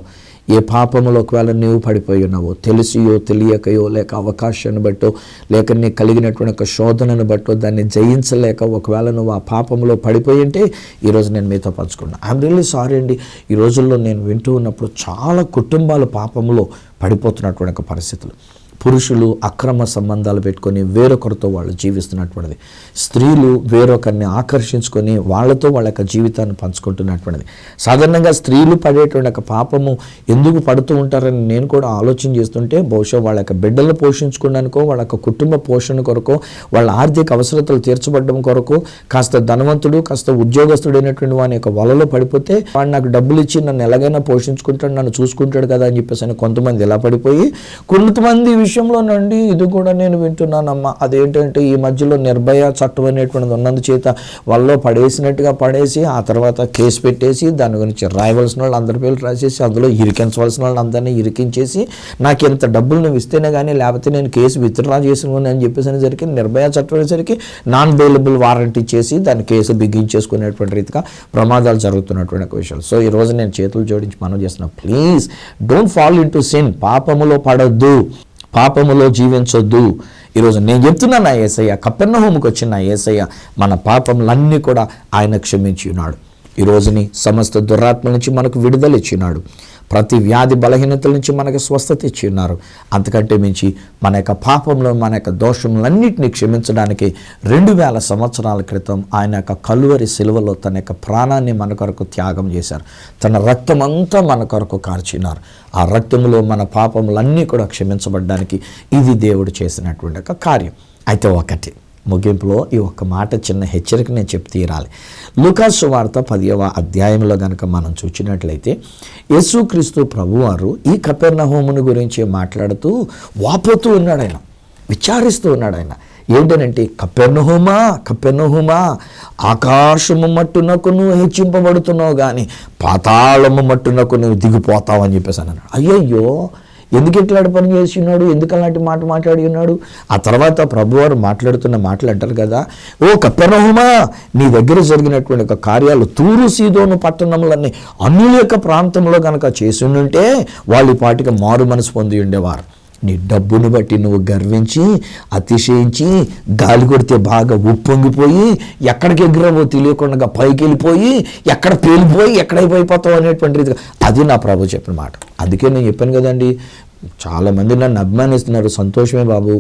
ఏ పాపములో ఒకవేళ నీవు పడిపోయి ఉన్నావో, తెలిసియో తెలియకయో, లేక అవకాశాన్ని బట్టో, లేక నీ కలిగినటువంటి ఒక శోధనను బట్టో దాన్ని జయించలేక ఒకవేళ నువ్వు ఆ పాపంలో పడిపోయి ఉంటే ఈరోజు నేను మీతో పంచుకున్నాను. ఐఎమ్ రియల్లీ సారీ అండి. ఈ రోజుల్లో నేను వింటూ ఉన్నప్పుడు చాలా కుటుంబాలు పాపంలో పడిపోతున్నటువంటి ఒక పరిస్థితులు. పురుషులు అక్రమ సంబంధాలు పెట్టుకొని వేరొకరితో వాళ్ళు జీవిస్తున్నటువంటిది. స్త్రీలు వేరొకరిని ఆకర్షించుకొని వాళ్ళతో వాళ్ళ యొక్క జీవితాన్ని పంచుకుంటున్నటువంటిది. సాధారణంగా స్త్రీలు పడేటువంటి ఒక పాపము ఎందుకు పడుతూ ఉంటారని నేను కూడా ఆలోచన చేస్తుంటే, బహుశా వాళ్ళ యొక్క బిడ్డలు పోషించుకోవడానికో, వాళ్ళ యొక్క కుటుంబ పోషణ కొరకు, వాళ్ళ ఆర్థిక అవసరతలు తీర్చబడడం కొరకు, కాస్త ధనవంతుడు కాస్త ఉద్యోగస్తుడైనటువంటి వాని యొక్క వలలో పడిపోతే, వాడు నాకు డబ్బులు ఇచ్చి నన్ను ఎలాగైనా పోషించుకుంటాడు, నన్ను చూసుకుంటాడు కదా అని చెప్పేసి కొంతమంది ఇలా పడిపోయి, కొంతమంది విషయంలో నుండి ఇది కూడా నేను వింటున్నానమ్మా, అదేంటంటే ఈ మధ్యలో నిర్భయ చట్టం అనేటువంటిది ఉన్నందుచేత వాళ్ళలో పడేసినట్టుగా పడేసి ఆ తర్వాత కేసు పెట్టేసి దాని గురించి రాయవలసిన వాళ్ళు అందరి పేర్లు రాసేసి అందులో ఇరికించవలసిన వాళ్ళు అందరినీ ఇరికించేసి నాకు ఇంత డబ్బులు నువ్వు ఇస్తేనే కానీ లేకపోతే నేను కేసు విత్డ్రా చేసుకుని అని చెప్పేసి అనేసరికి నిర్భయ చట్టం అనేసరికి నాన్ బెయిలబుల్ వారంటీ ఇచ్చేసి దాని కేసు బిగించేసుకునేటువంటి రీతిగా ప్రమాదాలు జరుగుతున్నటువంటి ఒక విషయాలు. సో ఈ రోజు నేను చేతులు జోడించి మనం చేస్తున్నా, please don't fall in to sin, పాపములో పడొద్దు, పాపములో జీవించొద్దు. ఈరోజు నేను చెప్తున్నా, నా యేసయ్య కపెర్నహూముకు వచ్చిన నా యేసయ్య మన పాపములన్నీ కూడా ఆయన క్షమించి ఉన్నాడు. ఈ రోజుని సమస్త దురాత్మ నుంచి మనకు విడుదల ఇచ్చినాడు. ప్రతి వ్యాధి బలహీనతల నుంచి మనకు స్వస్థత ఇచ్చి ఉన్నారు. అంతకంటే మించి మన యొక్క పాపంలో మన యొక్క దోషములన్నింటినీ క్షమించడానికి 2000 సంవత్సరాల క్రితం ఆయన యొక్క కలువరి సిలువలో తన యొక్క ప్రాణాన్ని మన కొరకు త్యాగం చేశారు. తన రక్తం అంతా మన కొరకు కార్చినారు. ఆ రక్తంలో మన పాపములన్నీ కూడా క్షమించబడడానికి ఇది దేవుడు చేసినటువంటి ఒక కార్యం. అయితే ఒకటి ముగింపులో ఈ ఒక్క మాట, చిన్న హెచ్చరిక నేను చెప్పి తీరాలి. లూకాసు సువార్త 10వ అధ్యాయంలో కనుక మనం చూసినట్లయితే, యేసుక్రీస్తు ప్రభువారు ఈ కపెర్నహూమును గురించి మాట్లాడుతూ వాపోతూ ఉన్నాడు. ఆయన విచారిస్తూ ఉన్నాడు. ఆయన ఏంటనంటే, కపెర్నహూమా కపెర్నహూమా, ఆకాశము మట్టునకు నువ్వు హెచ్చింపబడుతున్నావు కానీ పాతాళము మట్టునకు నువ్వు దిగిపోతావు అని చెప్పేసి అన్నాడు. అయ్యయ్యో, ఎందుకు ఇట్లాంటి పని చేసి ఉన్నాడు, ఎందుకు అలాంటి మాట మాట్లాడి ఉన్నాడు? ఆ తర్వాత ప్రభువారు మాట్లాడుతున్న మాటలు అంటారు కదా, ఓ కపెర్నహూమా, నీ దగ్గర జరిగినటువంటి ఒక కార్యాలు తూరు సీదోను పట్టణములన్నీ అన్యుల యొక్క ప్రాంతంలో కనుక చేసి ఉంటే వాళ్ళు ఈ పాటికి మారు మనసు పొంది ఉండేవారు. నీ డబ్బును బట్టి నువ్వు గర్వించి అతిశయించి గాలి కొడితే బాగా ఉప్పొంగిపోయి ఎక్కడికి ఎగురవో తెలియకుండా పైకి వెళ్ళిపోయి ఎక్కడ పేలిపోయి ఎక్కడైపోతావు అనేటువంటి రీతిగా, అది నా ప్రభు చెప్పిన మాట. అందుకే నేను చెప్పాను కదండి, చాలామంది నన్ను అభిమానిస్తున్నారు. సంతోషమే బాబు,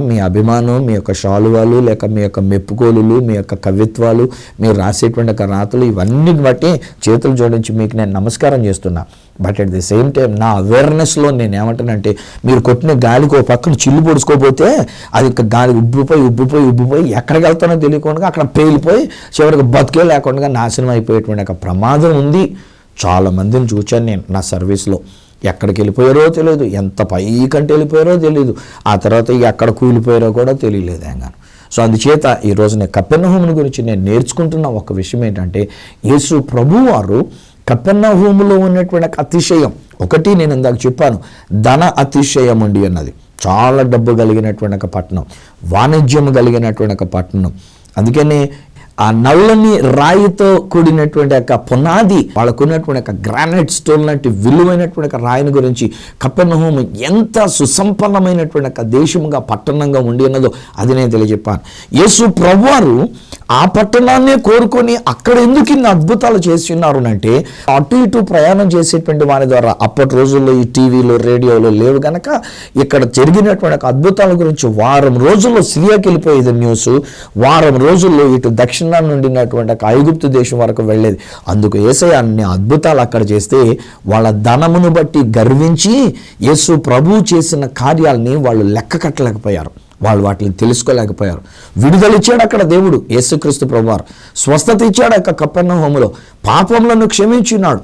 మీ అభిమానం, మీ యొక్క శాలువాలు, లేక మీ యొక్క మెప్పుకోలులు, మీ యొక్క కవిత్వాలు, మీరు రాసేటువంటి ఒక రాతలు, ఇవన్నీ బట్టి చేతులు జోడించి మీకు నేను నమస్కారం చేస్తున్నా. But at the same time నా అవేర్నెస్లో నేను ఏమంటానంటే, మీరు కొట్టిన గాలికి ఒక పక్కన చిల్లు పొడుచుకోపోతే అది గాలి ఉబ్బిపోయి ఎక్కడికి వెళ్తానో తెలియకుండా అక్కడ పేలిపోయి చివరికి బతికే లేకుండా నాశనం అయిపోయేటువంటి ఒక ప్రమాదం ఉంది. చాలామందిని చూచాను నేను నా సర్వీస్లో. ఎక్కడికి వెళ్ళిపోయారో తెలియదు, ఎంత పైకంటే వెళ్ళిపోయారో తెలియదు, ఆ తర్వాత ఎక్కడ కూలిపోయారో కూడా తెలియలేదు ఆయన. సో అందుచేత ఈరోజు నేను కపెర్నహూమును గురించి నేను నేర్చుకుంటున్న ఒక విషయం ఏంటంటే, యేసు ప్రభువారు కపెర్నహూములో ఉన్నటువంటి అతిశయం ఒకటి, నేను ఇందాక చెప్పాను, ధన అతిశయం ఉండి అన్నది. చాలా డబ్బు కలిగినటువంటి ఒక పట్టణం, వాణిజ్యం కలిగినటువంటి ఒక పట్టణం. అందుకనే ఆ నల్లని రాయితో కూడినటువంటి యొక్క పునాది, వాళ్ళకున్నటువంటి ఒక గ్రానైట్ స్టోన్ లాంటి విలువైనటువంటి ఒక రాయిని గురించి కపెర్నహూము ఎంత సుసంపన్నమైనటువంటి ఒక దేశముగా పట్టణంగా ఉండి ఉన్నదో అది నేను తెలియజెప్పాను. యేసు ప్రభువారు ఆ పట్టణాన్నే కోరుకొని అక్కడ ఎందుకు ఇన్ని అద్భుతాలు చేసి ఉన్నారు అంటే, అటు ఇటు ప్రయాణం చేసేటువంటి వారి ద్వారా, అప్పటి రోజుల్లో ఈ టీవీలో రేడియోలో లేవు కనుక ఇక్కడ జరిగినటువంటి అద్భుతాల గురించి వారం రోజుల్లో సిరియాకి వెళ్ళిపోయేది న్యూస్, వారం రోజుల్లో ఇటు దక్షిణ నుండినటువంటి ఐగుప్తు దేశం వరకు వెళ్ళేది. అందుకు యేసయ్య అన్ని అద్భుతాలు అక్కడ చేస్తే వాళ్ళ ధనమును బట్టి గర్వించి యేసు ప్రభువు చేసిన కార్యాలని వాళ్ళు లెక్క కట్టలేకపోయారు, వాళ్ళు వాటిని తెలుసుకోలేకపోయారు. విడుదల ఇచ్చాడు అక్కడ దేవుడు, యేసుక్రీస్తు ప్రభువారు స్వస్థత ఇచ్చాడు అక్కడ కపెర్నహూములో, పాపములను క్షమించినాడు,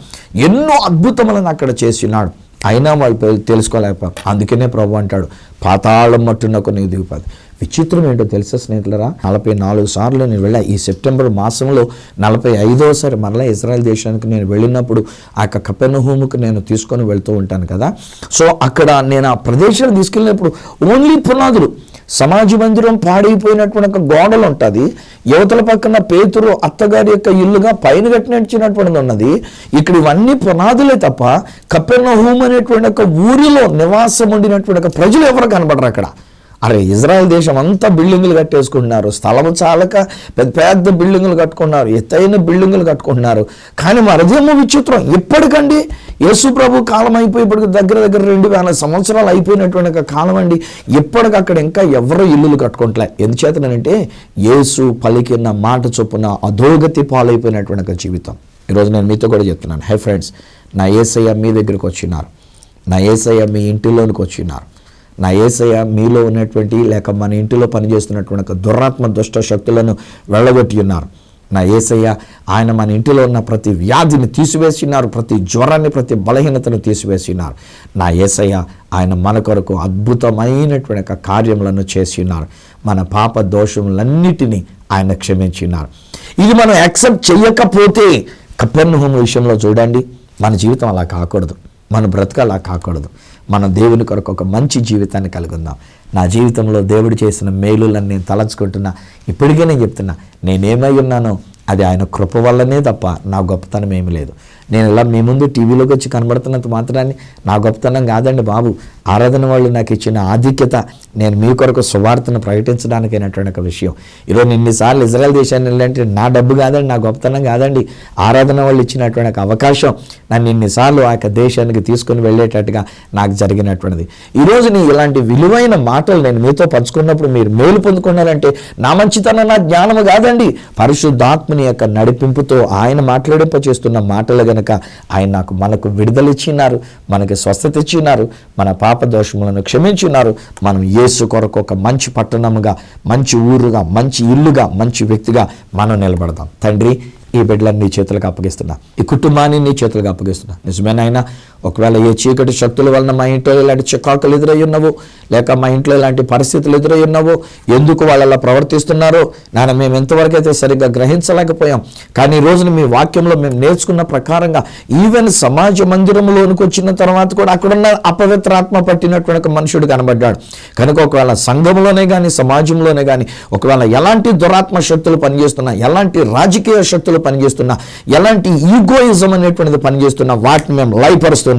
ఎన్నో అద్భుతములను అక్కడ చేసినాడు. అయినా వాళ్ళు తెలుసుకోలేకపోయారు. అందుకనే ప్రభు అంటాడు, పాతాళం మట్టునకు నీకు దిగుపది. విచిత్రం ఏంటో తెలుసా స్నేహితులరా, 44 సార్లు నేను వెళ్ళా. ఈ సెప్టెంబర్ మాసంలో 45వసారి మరలా ఇజ్రాయెల్ దేశానికి నేను వెళ్ళినప్పుడు ఆ యొక్క కపెర్నహూముకు నేను తీసుకొని వెళ్తూ ఉంటాను కదా. సో అక్కడ నేను ఆ ప్రదేశాన్ని తీసుకెళ్ళినప్పుడు ఓన్లీ పునాదులు, సమాజ మందిరం పాడైపోయినటువంటి ఒక గోడలు ఉంటుంది, యువతల పక్కన పేతురు అత్తగారి యొక్క ఇల్లుగా పైన కట్టినటువంటిది ఉన్నది. ఇక్కడ ఇవన్నీ పునాదులే తప్ప కపెర్నహూము అనేటువంటి ఒక ఊరిలో నివాసం ఉండినటువంటి ఒక ప్రజలు ఎవరు కనబడరు అక్కడ. అరే, ఇజ్రాయెల్ దేశం అంతా బిల్డింగులు కట్టేసుకుంటున్నారు, స్థలము చాలక పెద్ద పెద్ద బిల్డింగులు కట్టుకున్నారు, ఎత్తైన బిల్డింగులు కట్టుకుంటున్నారు. కానీ మరదేమో విచిత్రం, ఇప్పటికండి యేసు ప్రభు కాలం అయిపోయి ఇప్పుడు దగ్గర 2000 సంవత్సరాలు అయిపోయినటువంటి ఒక కాలం అండి. ఎప్పటికక్కడ ఇంకా ఎవరో ఇల్లులు కట్టుకుంటలే. ఎందుచేతనంటే యేసు పలికిన మాట చొప్పున అధోగతి పాలైపోయినటువంటి ఒక జీవితం. ఈరోజు నేను మీతో కూడా చెప్తున్నాను, హై ఫ్రెండ్స్, నా యేసయ్య మీ దగ్గరికి వచ్చినారు, నా యేసయ్య మీ ఇంటిలోనికి వచ్చినారు, నా యేసయ్య మీలో ఉన్నటువంటి లేక మన ఇంటిలో పనిచేస్తున్నటువంటి ఒక దురాత్మ దుష్ట శక్తులను వెళ్ళగొట్టి ఉన్నారు. నా యేసయ్య ఆయన మన ఇంటిలో ఉన్న ప్రతి వ్యాధిని తీసివేసినారు, ప్రతి జ్వరాన్ని ప్రతి బలహీనతను తీసివేసినారు. నా యేసయ్య ఆయన మన కొరకు అద్భుతమైనటువంటి కార్యములను చేసినారు. మన పాప దోషములన్నిటినీ ఆయన క్షమించినారు. ఇది మనం యాక్సెప్ట్ చేయకపోతే కపెర్నహూము విషయంలో చూడండి, మన జీవితం అలా కాకూడదు, మన బ్రతుకు అలా కాకూడదు. మన దేవుని కొరకు ఒక మంచి జీవితాన్ని కలుగుందాం. నా జీవితంలో దేవుడు చేసిన మేలులను నేను తలంచుకుంటున్నా. ఇప్పటికే నేను చెప్తున్నా, నేనేమై ఉన్నానో అది ఆయన కృప వల్లనే తప్ప నా గొప్పతనం ఏమీ లేదు. నేను ఇలా మీ ముందు టీవీలోకి వచ్చి కనబడుతున్నంత మాత్రాన్ని నా గొప్పతనం కాదండి బాబు. ఆరాధన వాళ్ళు నాకు ఇచ్చిన ఆధిక్యత నేను మీ కొరకు సువార్తను ప్రకటించడానికి అయినటువంటి ఒక విషయం. ఈరోజు ఇన్నిసార్లు ఇజ్రాయెల్ దేశాన్ని వెళ్ళంటే నా డబ్బు కాదండి, నా గొప్పతనం కాదండి. ఆరాధన వాళ్ళు ఇచ్చినటువంటి ఒక అవకాశం నన్ను ఇన్నిసార్లు ఆ యొక్క దేశానికి తీసుకుని వెళ్ళేటట్టుగా నాకు జరిగినటువంటిది. ఈరోజు నీ ఇలాంటి విలువైన మాటలు నేను మీతో పంచుకున్నప్పుడు మీరు మేలు పొందుకున్నారంటే నా మంచితనం నా జ్ఞానము కాదండి, పరిశుద్ధాత్మని యొక్క నడిపింపుతో ఆయన మాట్లాడింప చేస్తున్న మాటలు గనక ఆయన మనకు విడుదలిచ్చినారు, మనకి స్వస్థత ఇచ్చినారు, మన పాప దోషములను క్షమించినారు. మనం యేసు కొరకు ఒక మంచి పట్టణముగా, మంచి ఊరుగా, మంచి ఇల్లుగా, మంచి వ్యక్తిగా మనం నిలబడదాం. తండ్రి, ఈ బిడ్డలను నీ చేతులకు అప్పగిస్తున్నా, ఈ కుటుంబాన్ని నీ చేతులకు అప్పగిస్తున్నా. నిజమేనాయన, ఒకవేళ ఏ చీకటి శక్తుల వలన మా ఇంట్లో ఇలాంటి చికాకులు ఎదురై ఉన్నావో, లేక మా ఇంట్లో ఇలాంటి పరిస్థితులు ఎదురై ఉన్నావో, ఎందుకు వాళ్ళు అలా ప్రవర్తిస్తున్నారో నాన్న మేము ఎంతవరకు అయితే సరిగ్గా గ్రహించలేకపోయాం. కానీ ఈ రోజున మీ వాక్యంలో మేము నేర్చుకున్న ప్రకారంగా ఈవెన్ సమాజ మందిరంలోనికి వచ్చిన తర్వాత కూడా అక్కడున్న అపవిత్రాత్మ పట్టినటువంటి ఒక మనుషుడు కనబడ్డాడు. కనుక ఒకవేళ సంఘంలోనే కానీ సమాజంలోనే కానీ ఒకవేళ ఎలాంటి దురాత్మ శక్తులు పనిచేస్తున్నా, ఎలాంటి రాజకీయ శక్తులు పనిచేస్తున్నా, ఎలాంటి ఈగోయిజం అనేటువంటిది పనిచేస్తున్నా వాటిని మేము లయపరుస్తున్నాం.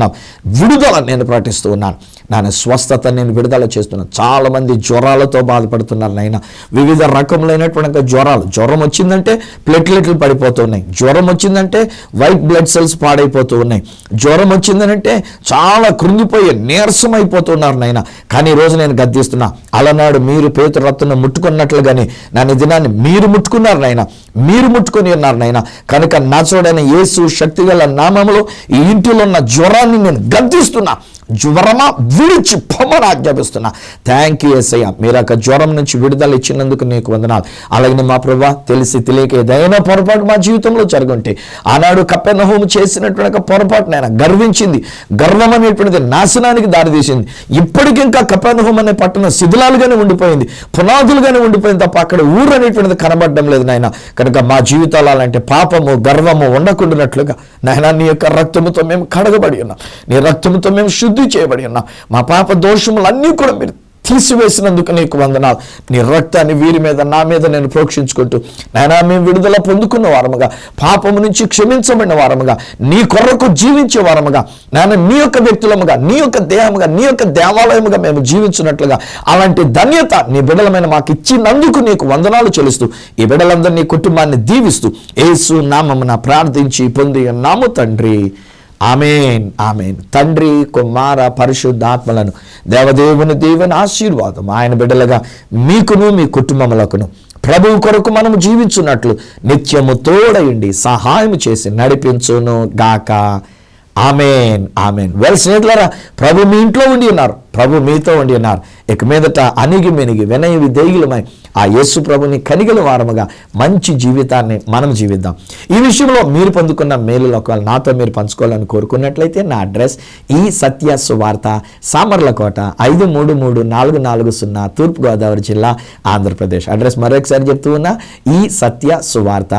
విడుదల నేను ప్రకటిస్తూ ఉన్నాను. నాన్న స్వస్థత నేను విడుదల చేస్తున్నాను. చాలామంది జ్వరాలతో బాధపడుతున్నారు నాయన, వివిధ రకములైనటువంటి జ్వరాలు. జ్వరం వచ్చిందంటే ప్లేట్లెట్లు పడిపోతున్నాయి, జ్వరం వచ్చిందంటే వైట్ బ్లడ్ సెల్స్ పాడైపోతూ ఉన్నాయి, జ్వరం వచ్చిందనంటే చాలా కృంగిపోయి నీరసం అయిపోతున్నారు నాయన. కానీ ఈరోజు నేను గద్దిస్తున్నా, అలనాడు మీరు పేతురు రత్తును ముట్టుకున్నట్లుగానే నన్ను దినాన్ని మీరు ముట్టుకున్నారు నాయన, మీరు ముట్టుకొని ఉన్నారు నాయన. కనుక నా చూడైన యేసు శక్తిగల నామములో ఈ ఇంటిలో ఉన్న జ్వరాన్ని నేను గద్దిస్తున్నా. జ్వరమా విడిచి పొమ్మని ఆజ్ఞాపిస్తున్నా. థ్యాంక్ యూ యేసయ్య, మీరు ఒక జ్వరం నుంచి విడుదల ఇచ్చినందుకు నీకు వందనాలు. అలాగే మా ప్రభువా, తెలిసి తెలియక ఏదైనా పొరపాటు మా జీవితంలో జరుగుంటే, ఆనాడు కపెర్నహూము చేసినటువంటి ఒక పొరపాటు నాయన గర్వించింది, గర్వం అనేటువంటిది నాశనానికి దారితీసింది. ఇప్పటికింకా కపెర్నహూము అనే పట్టణం శిథిలాలుగానే ఉండిపోయింది, పునాదులుగానే ఉండిపోయింది తప్ప అక్కడ ఊరు అనేటువంటిది కనబడడం లేదు నాయన. కనుక మా జీవితాలు అలాంటి పాపము గర్వము ఉండకుండానట్లుగా నాయన నీ యొక్క రక్తముతో మేము కడగబడి ఉన్నాం, నీ రక్తముతో మేము శుద్ధి చేయబడి ఉన్నాం. మా పాప దోషములన్నీ కూడా మీరు తీసివేసినందుకు నీకు వందనాలు. నీ రక్తాన్ని వీరి మీద నా మీద నేను ప్రోక్షించుకుంటూ నాయనా మేము విడుదల పొందుకున్న వారముగా, పాపము నుంచి క్షమించబడిన వారముగా, నీ కొరకు జీవించే వారముగా, నాయన నీ యొక్క వ్యక్తులముగా, నీ యొక్క దేహముగా, నీ యొక్క దేవాలయముగా మేము జీవించినట్లుగా అలాంటి ధన్యత నీ బిడ్డలమైన మాకు ఇచ్చినందుకు నీకు వందనాలు చెల్లిస్తూ ఈ బిడ్డలందరూ నీ కుటుంబాన్ని దీవిస్తూ యేసు నామమున ప్రార్థించి పొంది ఉన్నాము తండ్రి. ఆమేన్, ఆమేన్. తండ్రి, కుమార, పరిశుద్ధాత్మలను దేవదేవుని దేవుని ఆశీర్వాదం ఆయన బిడ్డలుగా మీకును మీ కుటుంబములకును ప్రభువు కొరకు మనము జీవించున్నట్లు నిత్యము తోడయుండి సహాయం చేసి నడిపించును గాక. ఆమేన్, ఆమేన్. వెల్ స్నేహితులారా, ప్రభు మీ ఇంట్లో ఉండి ఉన్నారు, ప్రభు మీతో ఉండి ఉన్నారు. ఇక మీదట అణిగి మెనిగి వినయ విధేయులమై ఆ యేసు ప్రభుని కనిగల వారముగా మంచి జీవితాన్ని మనం జీవిద్దాం. ఈ విషయంలో మీరు పొందుకున్న మేలులు ఒకవేళ నాతో మీరు పంచుకోవాలని కోరుకున్నట్లయితే నా అడ్రస్ ఈ సత్య సువార్త, సామర్లకోట 53340, తూర్పుగోదావరి జిల్లా, ఆంధ్రప్రదేశ్. అడ్రస్ మరొకసారి చెప్తూ ఉన్నా, ఈ సత్య సువార్త,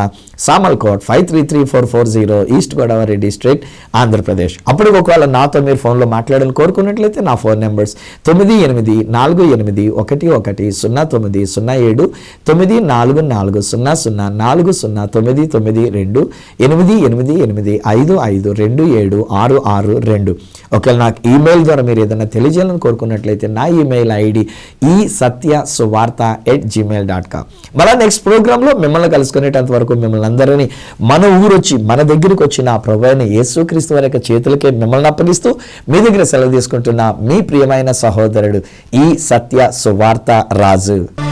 సామర్లకోట 533440, ఈస్ట్ గోదావరి డిస్ట్రిక్ట్, ఆంధ్రప్రదేశ్. అప్పుడు ఒకవేళ నాతో మీరు ఫోన్లో మాట్లాడాలని కోరుకున్నట్లయితే నా ఫోన్ నెంబర్స్ 98 48110952 ఒకవేళ నాకు ఈమెయిల్ ద్వారా మీరు ఏదైనా తెలియజేయాలని కోరుకున్నట్లయితే నా ఈమెయిల్ ఐడి esatyasuvarta@gmail.com. మళ్ళీ నెక్స్ట్ ప్రోగ్రాంలో మిమ్మల్ని కలుసుకునేటంత వరకు మిమ్మల్ని అందరినీ మన ఊరొచ్చి మన దగ్గరికి వచ్చిన ఆ ప్రభువైన యేసుక్రీస్తు వారి యొక్క చేతులకే మిమ్మల్ని అప్పగిస్తూ మీ దగ్గర సెలవు తీసుకుంటున్న మీ ప్రియమైన సహోదరుడు ఈ సత్య సువార్త రాజు.